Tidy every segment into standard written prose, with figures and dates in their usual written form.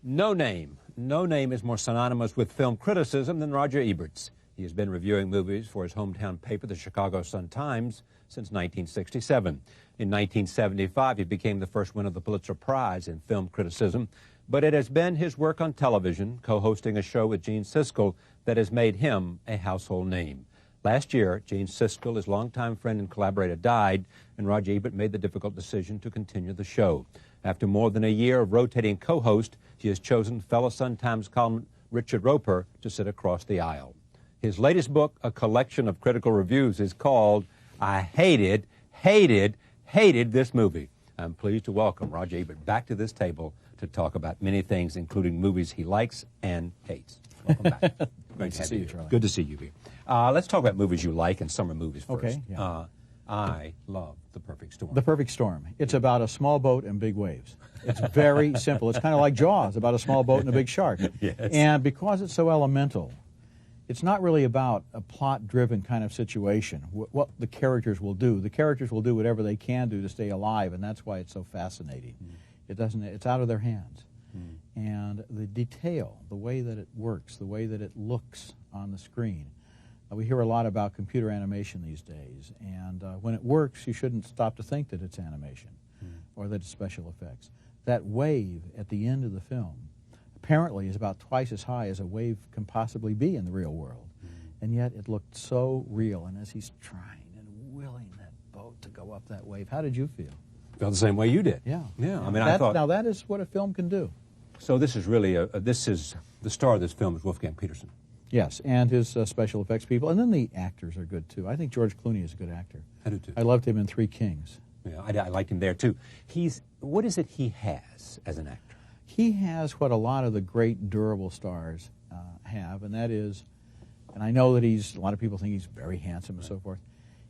No name. No name is more synonymous with film criticism than Roger Ebert's. He has been reviewing movies for his hometown paper, the Chicago Sun-Times, since 1967. In 1975, he became the first winner of the Pulitzer Prize in film criticism. But it has been his work on television, co-hosting a show with Gene Siskel, that has made him a household name. Last year, Gene Siskel, his longtime friend and collaborator, died, and Roger Ebert made the difficult decision to continue the show. After more than a year of rotating co-host, he has chosen fellow Sun-Times columnist Richard Roper to sit across the aisle. His latest book, a collection of critical reviews, is called I Hated This Movie. I'm pleased to welcome Roger Ebert back to this table to talk about many things, including movies he likes and hates. Welcome back. Great to see you, Charlie. Good to see you here. Let's talk about movies you like and summer movies first. Okay. Yeah. I love The Perfect Storm. The Perfect Storm. It's about a small boat and big waves. It's very simple. It's kind of like Jaws, about a small boat and a big shark. Yes. And because it's so elemental, it's not really about a plot-driven kind of situation, what the characters will do. The characters will do whatever they can do to stay alive, and that's why it's so fascinating. It's out of their hands. And the detail, the way that it works, the way that it looks on the screen. We hear a lot about computer animation these days, and when it works, you shouldn't stop to think that it's animation or that it's special effects. That wave at the end of the film apparently is about twice as high as a wave can possibly be in the real world, and yet it looked so real. And as he's trying and willing that boat to go up that wave, how did you feel? Felt the same way you did. Yeah. Yeah. I mean, I thought. Now that is what a film can do. So this is really this is the star of this film is Wolfgang Petersen. Yes, and his special effects people, and then the actors are good too. I think George Clooney is a good actor. I do too. I loved him in Three Kings. Yeah, I liked him there too. What is it he has as an actor? He has what a lot of the great durable stars have, and that is, and I know that a lot of people think he's very handsome and so forth.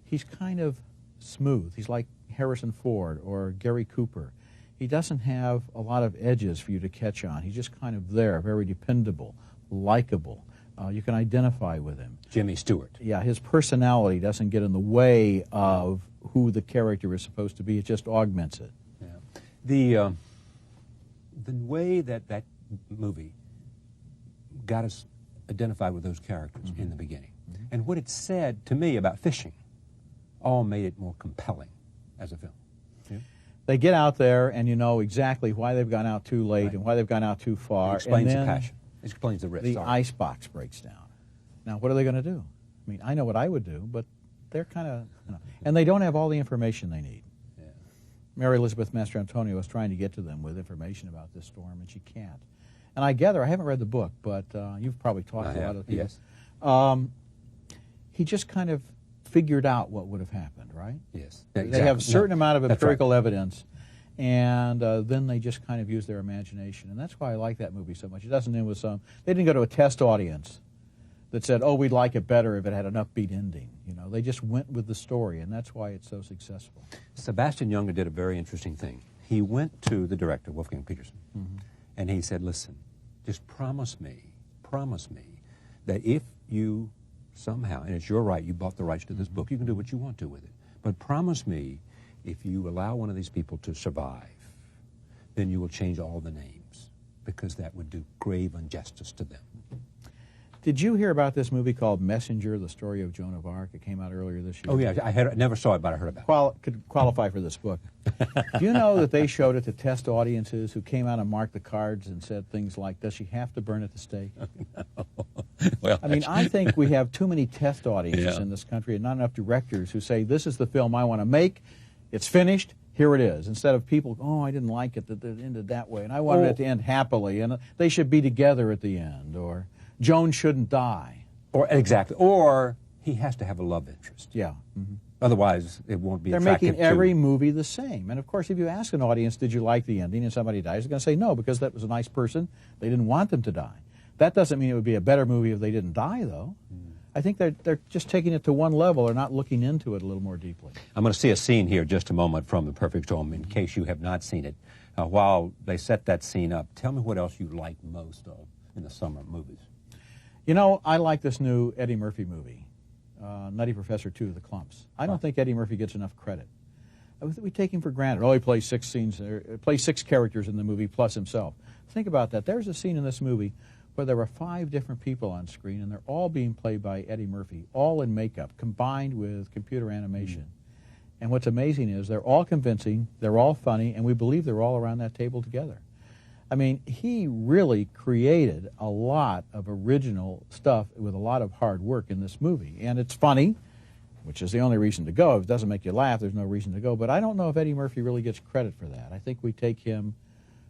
He's kind of smooth. He's like Harrison Ford or Gary Cooper. He doesn't have a lot of edges for you to catch on. He's just kind of there, very dependable, likable. You can identify with him. Jimmy Stewart. Yeah, his personality doesn't get in the way of who the character is supposed to be. It just augments it. Yeah. The way that movie got us identified with those characters in the beginning, and what it said to me about fishing, all made it more compelling as a film. Yeah. They get out there, and you know exactly why they've gone out too late and why they've gone out too far. It explains and then the passion. It explains the risk. The icebox breaks down. Now, what are they going to do? I mean, I know what I would do, but they're kind of, and they don't have all the information they need. Yeah. Mary Elizabeth Mastrantonio is trying to get to them with information about this storm, and she can't. And I gather, I haven't read the book, but you've probably talked to a lot of people. Yes. He just kind of figured out what would have happened, right? Yes. They have a certain amount of empirical evidence, and then they just kind of use their imagination. And that's why I like that movie so much. It doesn't end with they didn't go to a test audience that said, oh, we'd like it better if it had an upbeat ending. You know, they just went with the story, and that's why it's so successful. Sebastian Junger did a very interesting thing. He went to the director, Wolfgang Petersen, and he said, listen, just promise me that if you somehow, and it's your right, you bought the rights to this book, you can do what you want to with it, but promise me if you allow one of these people to survive, then you will change all the names, because that would do grave injustice to them. Did you hear about this movie called Messenger, the story of Joan of Arc? It came out earlier this year. Oh, yeah, I never saw it, but I heard about it. Could qualify for this book. Do you know that they showed it to test audiences who came out and marked the cards and said things like, does she have to burn at the stake? No. Well, I mean, I think we have too many test audiences in this country and not enough directors who say, this is the film I want to make, it's finished, here it is. Instead of people, oh, I didn't like it, that it ended that way, and I wanted it to end happily, and they should be together at the end, or Joan shouldn't die. Or he has to have a love interest. Yeah. Otherwise, it won't be attractive. They're making every movie the same. And, of course, if you ask an audience, did you like the ending, and somebody dies, they're going to say no, because that was a nice person. They didn't want them to die. That doesn't mean it would be a better movie if they didn't die, though. I think they're just taking it to one level. They're not looking into it a little more deeply. I'm going to see a scene here just a moment from The Perfect Storm, in case you have not seen it. While they set that scene up, tell me what else you like most of in the summer movies. You know, I like this new Eddie Murphy movie, Nutty Professor 2, The Clumps. I don't think Eddie Murphy gets enough credit. We take him for granted. Oh, he plays 6 scenes, plays 6 characters in the movie plus himself. Think about that. There's a scene in this movie where there were 5 different people on screen, and they're all being played by Eddie Murphy, all in makeup, combined with computer animation. And what's amazing is they're all convincing, they're all funny, and we believe they're all around that table together. I mean, he really created a lot of original stuff with a lot of hard work in this movie. And it's funny, which is the only reason to go. If it doesn't make you laugh, there's no reason to go. But I don't know if Eddie Murphy really gets credit for that. I think we take him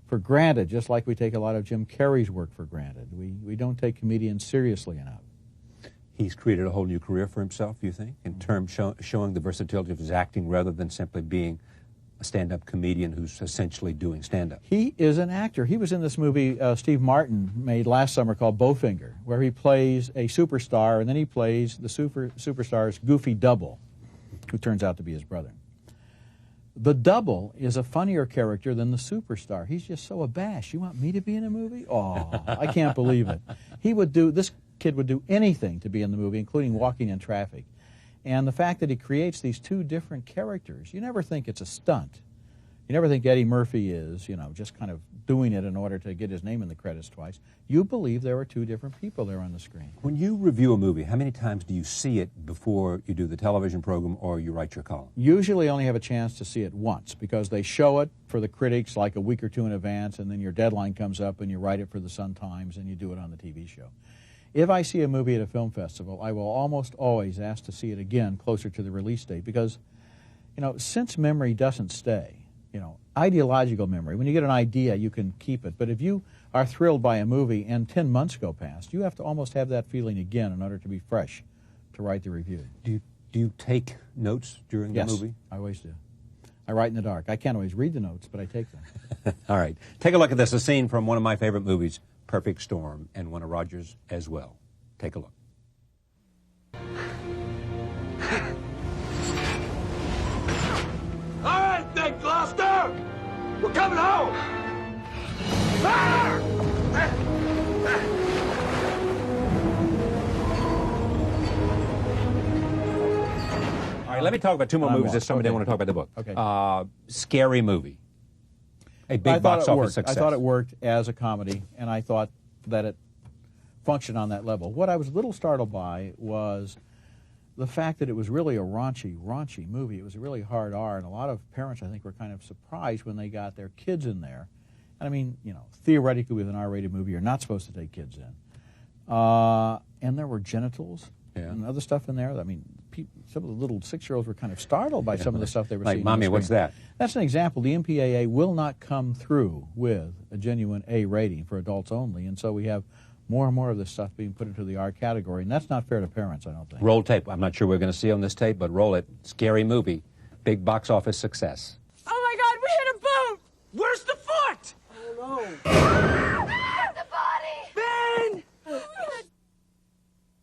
for granted, just like we take a lot of Jim Carrey's work for granted. We don't take comedians seriously enough. He's created a whole new career for himself, you think, in terms showing the versatility of his acting rather than simply being a stand-up comedian who's essentially doing stand-up. He is an actor. He was in this movie Steve Martin made last summer called Bowfinger, where he plays a superstar, and then he plays the superstar's goofy double, who turns out to be his brother. The double is a funnier character than the superstar. He's just so abashed. You want me to be in a movie? Oh, I can't believe it. This kid would do anything to be in the movie, including walking in traffic. And the fact that he creates these 2 different characters, you never think it's a stunt. You never think Eddie Murphy is, just kind of doing it in order to get his name in the credits twice. You believe there are 2 different people there on the screen. When you review a movie, how many times do you see it before you do the television program or you write your column? Usually only have a chance to see it once, because they show it for the critics like a week or 2 in advance, and then your deadline comes up and you write it for the Sun-Times and you do it on the TV show. If I see a movie at a film festival, I will almost always ask to see it again closer to the release date, because, since memory doesn't stay, ideological memory, when you get an idea, you can keep it. But if you are thrilled by a movie and 10 months go past, you have to almost have that feeling again in order to be fresh to write the review. Do you take notes during the movie? Yes, I always do. I write in the dark. I can't always read the notes, but I take them. All right. Take a look at this, a scene from one of my favorite movies, Perfect Storm, and one of Roger's as well. Take a look. All right, then, Gloucester! We're coming home! Ah! All right, let me talk about 2 more movies this summer. Then I want to talk about the book. Okay. Scary Movie. A big box office success. I thought it worked as a comedy, and I thought that it functioned on that level. What I was a little startled by was the fact that it was really a raunchy movie. It was a really hard R, and a lot of parents, I think, were kind of surprised when they got their kids in there. And I mean, theoretically with an R-rated movie, you're not supposed to take kids in. And there were genitals and other stuff in there. I mean, some of the little 6-year-olds were kind of startled by some of the stuff they were seeing. Like, Mommy, what's that? That's an example. The MPAA will not come through with a genuine A rating for adults only, and so we have more and more of this stuff being put into the R category, and that's not fair to parents, I don't think. Roll tape. I'm not sure we're going to see on this tape, but roll it. Scary Movie. Big box office success. Oh my God, we hit a boat! Where's the foot? Oh no. The body! Ben!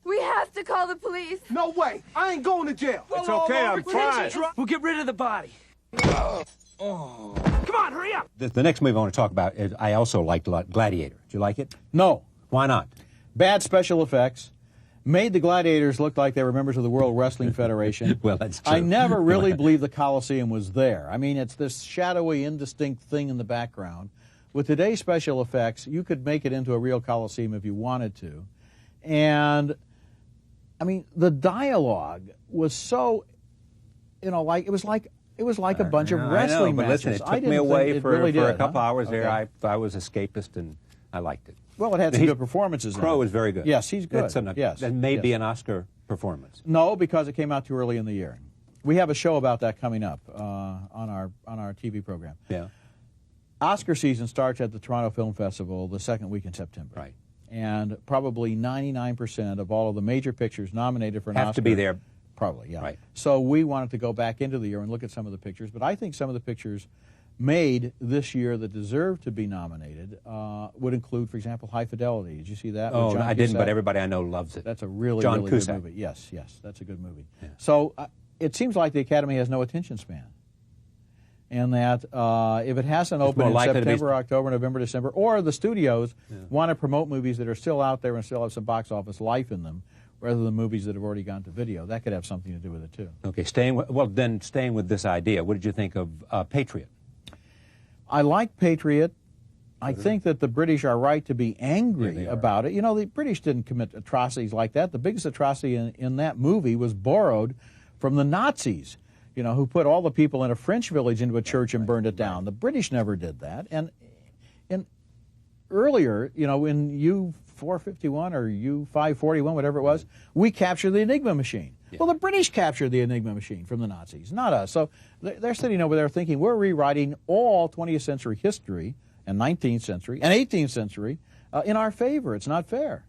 We have to call the police. No way! I ain't going to jail. It's okay, I'm fine. We'll get rid of the body. Come on, hurry up! The next movie I want to talk about is, I also liked a lot, Gladiator. Did you like it? No. Why not? Bad special effects. Made the gladiators look like they were members of the World Wrestling Federation. Well, that's true. I never really believed the Coliseum was there. I mean, it's this shadowy, indistinct thing in the background. With today's special effects, you could make it into a real Coliseum if you wanted to. And, I mean, the dialogue was so, it was like a bunch of wrestling but matches. Listen, it took me away for a couple hours there. Okay. I was escapist, and I liked it. Well, it had some good performances. Crow is very good. Yes, he's good. That may be an Oscar performance. No, because it came out too early in the year. We have a show about that coming up on our TV program. Yeah. Oscar season starts at the Toronto Film Festival the second week in September. Right. And probably 99% of all of the major pictures nominated for an Oscar have to be there. Probably, yeah. Right. So we wanted to go back into the year and look at some of the pictures, but I think some of the pictures made this year that deserve to be nominated would include, for example, High Fidelity. Did you see that? Oh, I didn't, but everybody I know loves it. That's a really John good Cusack. movie. Yes, that's a good movie. Yeah. So it seems like the Academy has no attention span. And that if it hasn't opened in September, October, November, December, or the studios want to promote movies that are still out there and still have some box office life in them, rather than movies that have already gone to video, that could have something to do with it, too. Okay, staying with this idea, what did you think of Patriot? I like Patriot. I think that the British are right to be angry Yeah, about it. You know, the British didn't commit atrocities like that. The biggest atrocity in that movie was borrowed from the Nazis, you know, who put all the people in a French village into a church and burned it down. The British never did that. And earlier, you know, in U-451 or U-541, whatever it was, we captured the Enigma machine. Yeah. Well, the British captured the Enigma machine from the Nazis, not us. So they're sitting over there thinking we're rewriting all 20th century history and 19th century and 18th century in our favor. It's not fair.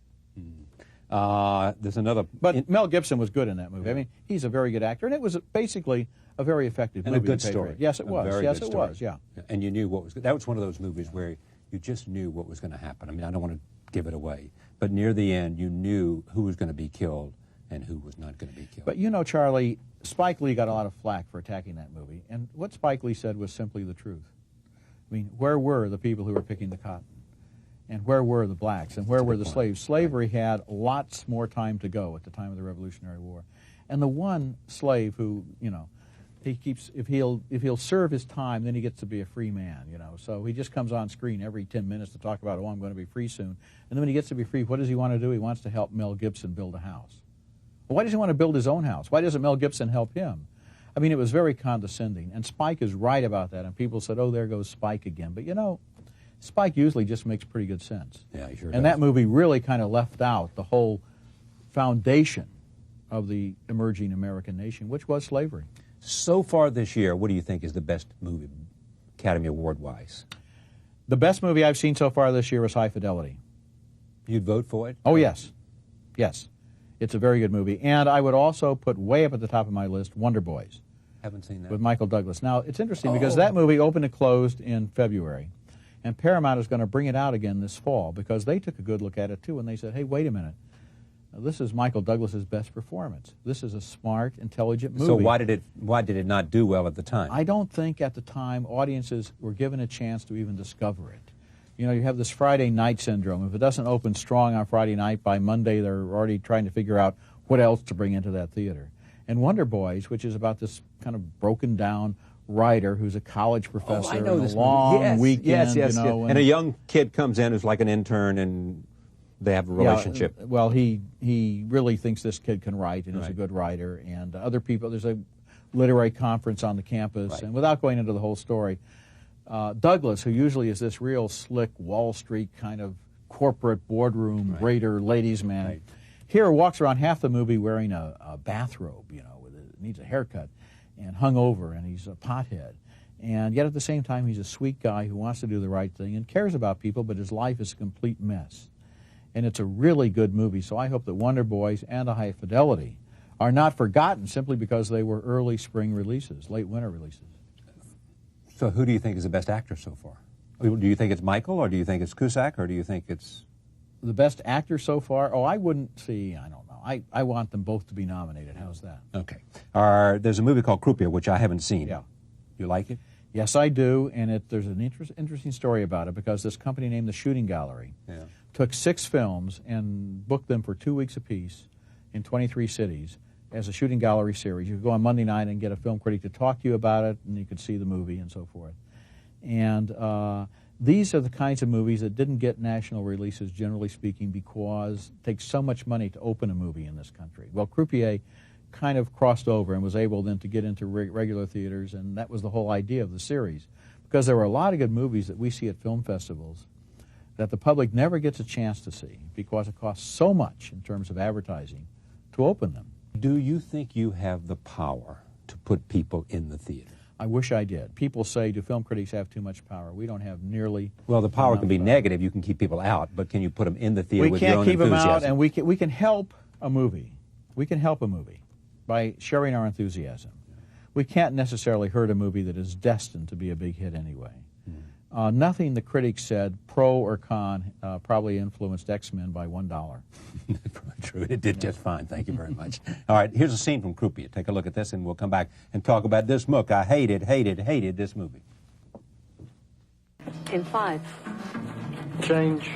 There's another... But Mel Gibson was good in that movie. I mean, he's a very good actor, and it was basically a very effective movie. And a good story. Yes, it was. Yes, it was, yeah. And you knew what was... That was one of those movies where you just knew what was going to happen. I mean, I don't want to give it away, but near the end, you knew who was going to be killed and who was not going to be killed. But you know, Charlie, Spike Lee got a lot of flack for attacking that movie, and what Spike Lee said was simply the truth. I mean, where were the people who were picking the cotton? And where were the blacks? And where were the slaves? Slavery had lots more time to go at the time of the Revolutionary War. And the one slave who, you know, he keeps, if he'll serve his time, then he gets to be a free man, you know. So he just comes on screen every 10 minutes to talk about, oh, I'm going to be free soon. And then when he gets to be free, what does he want to do? He wants to help Mel Gibson build a house. Well, why does he want to build his own house? Why doesn't Mel Gibson help him? I mean, it was very condescending. And Spike is right about that. And people said, oh, there goes Spike again. But, you know, Spike usually just makes pretty good sense. Yeah, he sure and does. That movie really kind of left out the whole foundation of the emerging American nation, which was slavery. So far this year, what do you think is the best movie, Academy Award-wise? The best movie I've seen so far this year was High Fidelity. You'd vote for it? Oh, yes. Yes. It's a very good movie. And I would also put way up at the top of my list Wonder Boys. Haven't seen that. With Michael Douglas. Now, it's interesting because that movie opened and closed in February. And Paramount is going to bring it out again this fall because they took a good look at it, too, and they said, hey, wait a minute. This is Michael Douglas's best performance. This is a smart, intelligent movie. So why did it not do well at the time? I don't think at the time audiences were given a chance to even discover it. You know, you have this Friday night syndrome. If it doesn't open strong on Friday night, by Monday they're already trying to figure out what else to bring into that theater. And Wonder Boys, which is about this kind of broken down writer who's a college professor I know and this a long movie. weekend, Yes. you know. And a young kid comes in who's like an intern and they have a relationship. Yeah, well, he really thinks this kid can write and is a good writer. And other people, there's a literary conference on the campus. And without going into the whole story, Douglas, who usually is this real slick Wall Street kind of corporate boardroom raider ladies man, here walks around half the movie wearing a bathrobe, you know, needs a haircut and hung over, and he's a pothead. And yet at the same time, he's a sweet guy who wants to do the right thing and cares about people, but his life is a complete mess. And it's a really good movie, so I hope that Wonder Boys and A High Fidelity are not forgotten simply because they were early spring releases, late winter releases. So who do you think is the best actor so far? Do you think it's Michael, or do you think it's Cusack, or do you think it's... The best actor so far? Oh, I wouldn't see, I don't know. I want them both to be nominated. How's that? Okay. There's a movie called Croupier, which I haven't seen. Yeah. You like it? Yes, I do, and there's an interesting story about it because this company named the Shooting Gallery took 6 films and booked them for 2 weeks apiece in 23 cities as a shooting gallery series. You could go on Monday night and get a film critic to talk to you about it, and you could see the movie and so forth. And these are the kinds of movies that didn't get national releases, generally speaking, because it takes so much money to open a movie in this country. Well, Croupier kind of crossed over and was able then to get into regular theaters, and that was the whole idea of the series. Because there were a lot of good movies that we see at film festivals that the public never gets a chance to see because it costs so much in terms of advertising to open them. Do you think you have the power to put people in the theater? I wish I did. People say, do film critics have too much power? We don't have nearly. Well, the power can be negative. You can keep people out, but can you put them in the theater with your own enthusiasm? We can't keep them out, and we can help a movie. We can help a movie by sharing our enthusiasm. We can't necessarily hurt a movie that is destined to be a big hit anyway. Nothing the critics said, pro or con, probably influenced X-Men by $1. True, it did just fine. Thank you very much. All right, here's a scene from Croupier. Take a look at this, and we'll come back and talk about this book. I hated this movie. In 5. Change.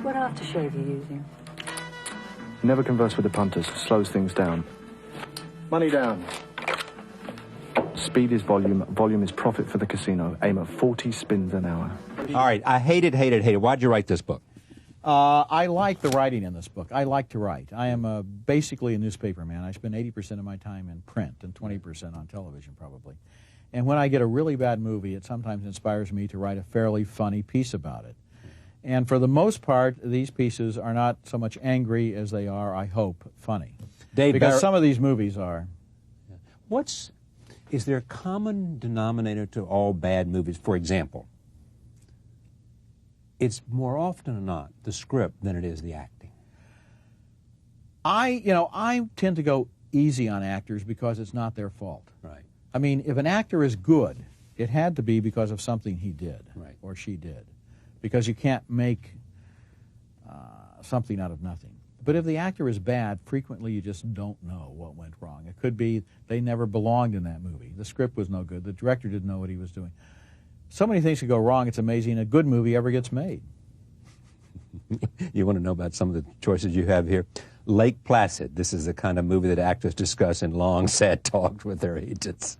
What aftershave are you using? Never converse with the punters. Slows things down. Money down. Speed is volume. Volume is profit for the casino. Aim at 40 spins an hour. All right, I hate it. Why'd you write this book? I like the writing in this book. I like to write. I am basically a newspaper man. I spend 80% of my time in print and 20% on television, probably. And when I get a really bad movie, it sometimes inspires me to write a fairly funny piece about it. And for the most part, these pieces are not so much angry as they are, I hope, funny. Because some of these movies are. Is there a common denominator to all bad movies? For example, it's more often than not the script than it is the acting. I tend to go easy on actors because it's not their fault. Right. I mean, if an actor is good, it had to be because of something he did or she did. Because you can't make something out of nothing. But if the actor is bad, frequently you just don't know what went wrong. It could be they never belonged in that movie. The script was no good. The director didn't know what he was doing. So many things could go wrong, it's amazing a good movie ever gets made. You want to know about some of the choices you have here? Lake Placid. This is the kind of movie that actors discuss in long, sad talks with their agents.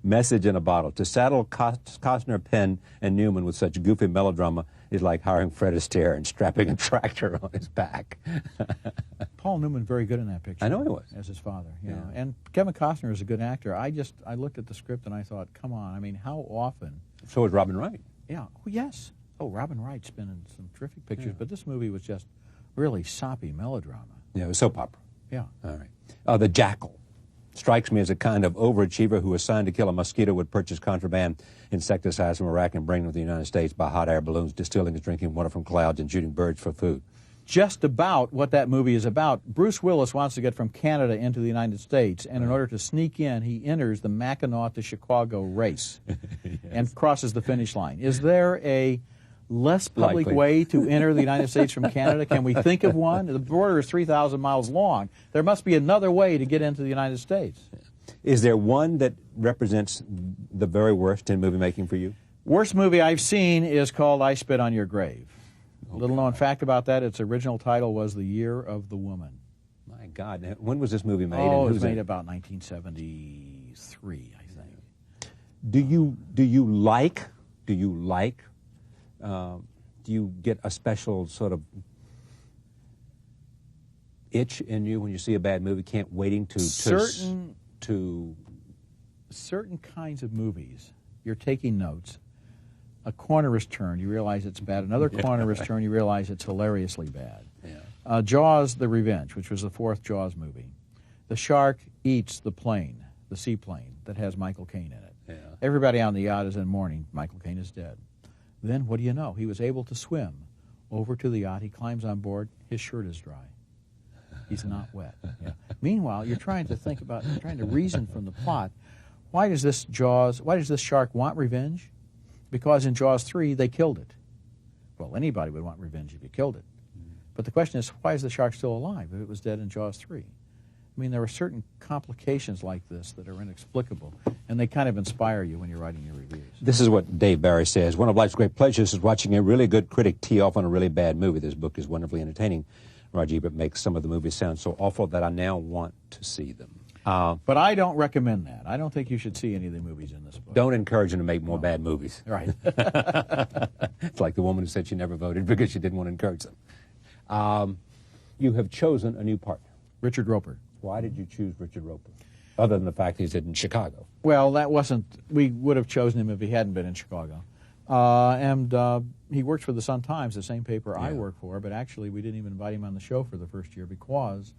Message in a Bottle. To saddle Costner, Penn, and Newman with such goofy melodrama is like hiring Fred Astaire and strapping a tractor on his back. Paul Newman very good in that picture. I know he was. As his father. You know. And Kevin Costner is a good actor. I looked at the script and I thought, come on, I mean, how often? So is Robin Wright. Yeah. Oh, yes. Oh, Robin Wright's been in some terrific pictures, but this movie was just really soppy melodrama. Yeah, it was soap opera. Yeah. All right. The Jackal strikes me as a kind of overachiever who, assigned to kill a mosquito, would purchase contraband insecticides from Iraq and bring them to the United States by hot air balloons, distilling and drinking water from clouds, and shooting birds for food. Just about what that movie is about. Bruce Willis wants to get from Canada into the United States, and in order to sneak in, he enters the Mackinac to Chicago race and crosses the finish line. Is there a less public way to enter the United States from Canada? Can we think of one? The border is 3,000 miles long. There must be another way to get into the United States. Is there one that represents the very worst in movie making for you? Worst movie I've seen is called I Spit on Your Grave. A little known fact about that, its original title was The Year of the Woman. My God. When was this movie made? Oh, it was made about 1973, I think. Do you get a special sort of itch in you when you see a bad movie, waiting to certain kinds of movies, you're taking notes. A corner is turned, you realize it's bad. Another corner is turned, you realize it's hilariously bad. Yeah. Jaws: The Revenge, which was the fourth Jaws movie. The shark eats the plane, the seaplane that has Michael Caine in it. Yeah. Everybody on the yacht is in mourning. Michael Caine is dead. Then, what do you know? He was able to swim over to the yacht. He climbs on board. His shirt is dry. He's not wet. Yeah. Meanwhile, you're trying to reason from the plot. Why does this shark want revenge? Because in Jaws 3, they killed it. Well, anybody would want revenge if you killed it. But the question is, why is the shark still alive if it was dead in Jaws 3? I mean, there are certain complications like this that are inexplicable, and they kind of inspire you when you're writing your reviews. This is what Dave Barry says. One of life's great pleasures is watching a really good critic tee off on a really bad movie. This book is wonderfully entertaining. Roger Ebert makes some of the movies sound so awful that I now want to see them. But I don't recommend that. I don't think you should see any of the movies in this book. Don't encourage him to make more bad movies. Right. It's like the woman who said she never voted because she didn't want to encourage them. You have chosen a new partner. Richard Roper. Why did you choose Richard Roper, other than the fact he's in Chicago? Well, we would have chosen him if he hadn't been in Chicago. He works for the Sun-Times, the same paper I work for, but actually we didn't even invite him on the show for the first year because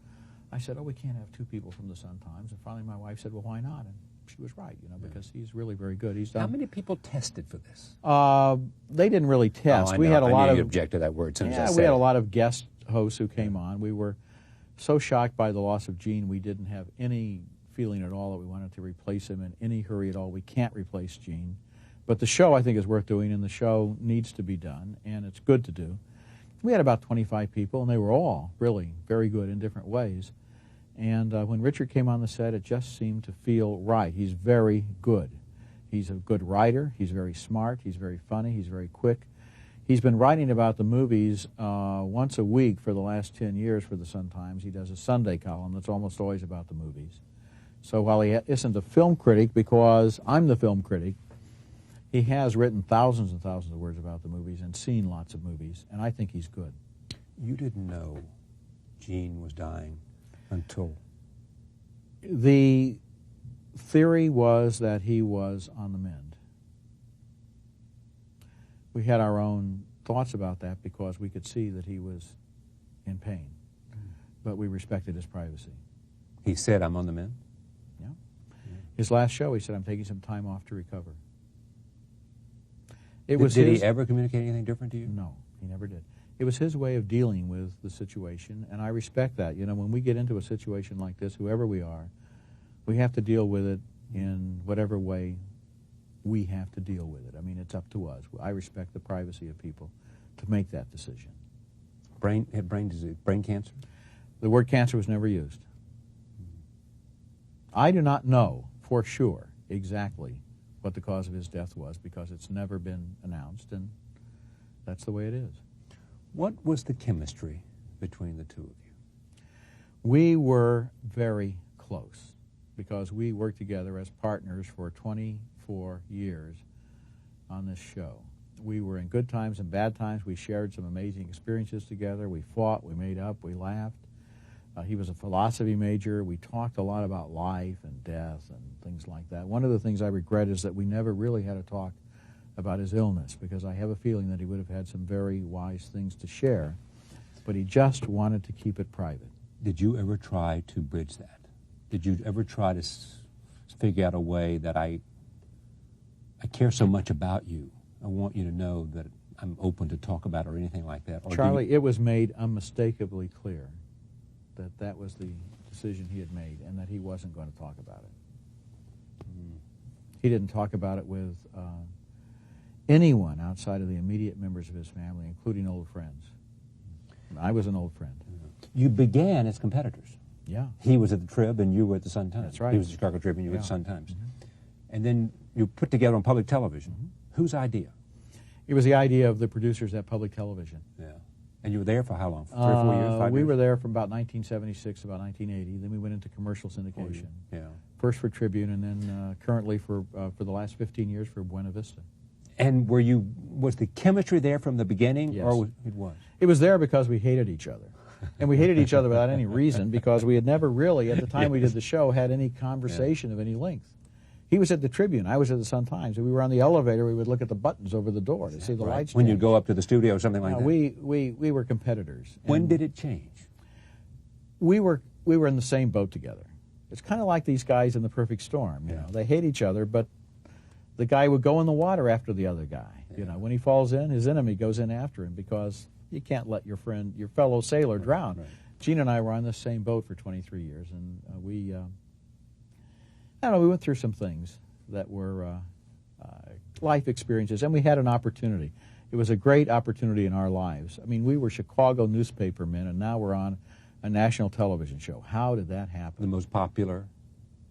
I said, we can't have two people from the Sun-Times. And finally my wife said, well, why not? And she was right, because he's really very good. How many people tested for this? They didn't really test. We had a lot of... you object to that word as soon as I said it. We had a lot of guest hosts who came on. We were so shocked by the loss of Gene, we didn't have any feeling at all that we wanted to replace him in any hurry at all. We can't replace Gene. But the show, I think, is worth doing, and the show needs to be done, and it's good to do. We had about 25 people, and they were all really very good in different ways. And when Richard came on the set, it just seemed to feel right. He's very good. He's a good writer. He's very smart. He's very funny. He's very quick. He's been writing about the movies once a week for the last 10 years for the Sun-Times. He does a Sunday column that's almost always about the movies. So while he isn't a film critic, because I'm the film critic, He has written thousands and thousands of words about the movies and seen lots of movies, and I think he's good. You didn't know Gene was dying until... The theory was that he was on the mend. We had our own thoughts about that because we could see that he was in pain, but we respected his privacy. He said, I'm on the mend? Yeah. His last show, he said, I'm taking some time off to recover. Did he ever communicate anything different to you? No, he never did. It was his way of dealing with the situation, and I respect that. You know, when we get into a situation like this, whoever we are, we have to deal with it in whatever way we have to deal with it. I mean, it's up to us. I respect the privacy of people to make that decision. Brain disease, brain cancer? The word cancer was never used. I do not know for sure exactly what the cause of his death was because it's never been announced, and that's the way it is. What was the chemistry between the two of you? We were very close because we worked together as partners for 24 years on this show. We were in good times and bad times. We shared some amazing experiences together. We fought, we made up, we laughed. He was a philosophy major. We talked a lot about life and death and things like that. One of the things I regret is that we never really had a talk about his illness because I have a feeling that he would have had some very wise things to share, but he just wanted to keep it private. Did you ever try to bridge that? Did you ever try to figure out a way that I care so much about you, I want you to know that I'm open to talk about it or anything like that? Or Charlie, it was made unmistakably clear that that was the decision he had made and that he wasn't going to talk about it. He didn't talk about it with anyone outside of the immediate members of his family, including old friends. I was an old friend. You began as competitors. Yeah. He was at the Trib and you were at the Sun-Times. That's right. He was at the Chicago Trib and you were at the Sun-Times. And then you put together on public television. Whose idea? It was the idea of the producers at public television. Yeah. And you were there for how long? 3 or 4 years, 5 years? We were there from about 1976 to about 1980. Then we went into commercial syndication. Yeah. First for Tribune, and then currently for the last 15 years for Buena Vista. And was the chemistry there from the beginning? Yes. Or it was? It was there because we hated each other. And we hated each other without any reason because we had never really, at the time we did the show, had any conversation of any length. He was at the Tribune, I was at the Sun-Times. We were on the elevator, we would look at the buttons over the door to see the lights When change. you'd go up to the studio or something like that? We were competitors. When did it change? We were in the same boat together. It's kind of like these guys in The Perfect Storm. You know, they hate each other, but the guy would go in the water after the other guy. You know, when he falls in, his enemy goes in after him because you can't let your friend, your fellow sailor, drown. Right. Gene and I were on the same boat for 23 years, and I don't know, we went through some things that were life experiences, and we had an opportunity. It was a great opportunity in our lives. I mean, we were Chicago newspapermen, and now we're on a national television show. How did that happen? The most popular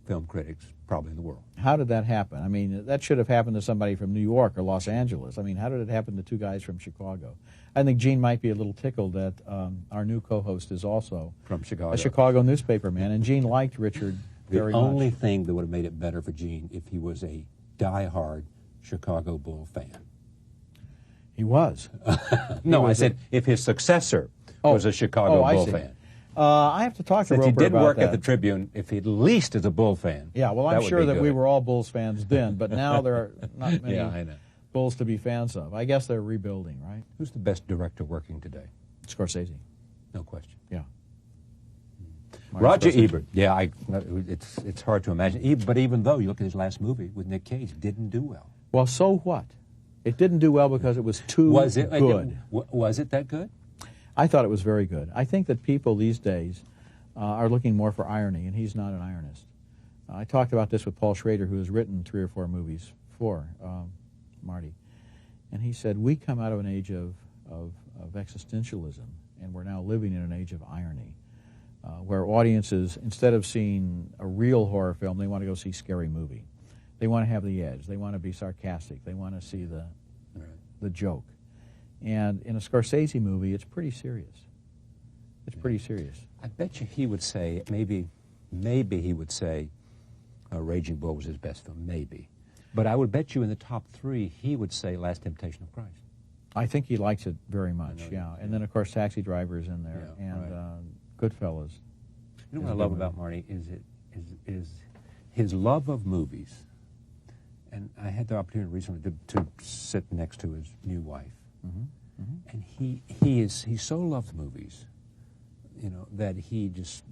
film critics probably in the world. How did that happen? I mean, that should have happened to somebody from New York or Los Angeles. I mean, how did it happen to two guys from Chicago? I think Gene might be a little tickled that our new co-host is also From Chicago. a Chicago newspaperman, and Gene liked Richard very The only much. thing that would have made it better for Gene if he was a die-hard Chicago Bull fan. He was. No, I said if his successor was a Chicago I Bull see. fan. I have to talk to Since Roper he did about work that. at the Tribune, if he at least is a Bull fan. Yeah, well, that I'm would sure be that good. we were all Bulls fans then, but now there are not many Yeah, I know. Bulls to be fans of. I guess they're rebuilding, right? Who's the best director working today? Scorsese. No question. Yeah. Roger Scorsese. Ebert. Yeah, it's hard to imagine. But even though you look at his last movie with Nick Cage, didn't do well. Well, so what? It didn't do well because it was too Was it good. Was it that good? I thought it was very good. I think that people these days are looking more for irony, and he's not an ironist. I talked about this with Paul Schrader, who has written 3 or 4 movies for Marty. And he said, we come out of an age of existentialism, and we're now living in an age of irony, where audiences, instead of seeing a real horror film, they want to go see a scary movie. They want to have the edge. They want to be sarcastic. They want to see the joke. And in a Scorsese movie, it's pretty serious. It's pretty serious. I bet you he would say, maybe he would say Raging Bull was his best film, maybe. But I would bet you in the top 3, he would say Last Temptation of Christ. I think he likes it very much, know, yeah. And then, of course, Taxi Driver is in there, Yeah, and right. Goodfellas. You know what I love about Marty is his love of movies. And I had the opportunity recently to sit next to his new wife. And he so loves movies, you know, that he just,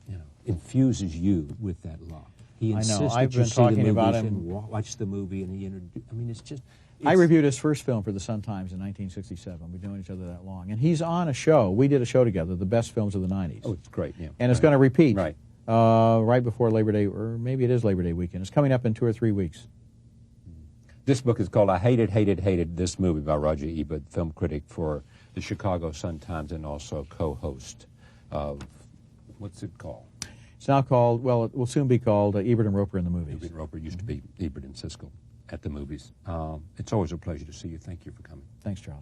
you know, infuses you with that love. He insists I know. I've that you been see talking the about movies him. and watch the movie, and I mean, it's just. I reviewed his first film for the Sun-Times in 1967. We've known each other that long. And he's on a show. We did a show together, the best films of the 90s. Oh, it's great, yeah. And it's going to repeat Right. Right before Labor Day, or maybe it is Labor Day weekend. It's coming up in 2 or 3 weeks. This book is called I Hated This Movie by Roger Ebert, film critic for the Chicago Sun-Times and also co-host of, what's it called? It's now called, well, it will soon be called Ebert and Roper in the Movies. Ebert and Roper used to be Ebert and Siskel at the movies. It's always a pleasure to see you. Thank you for coming. Thanks, Charlie.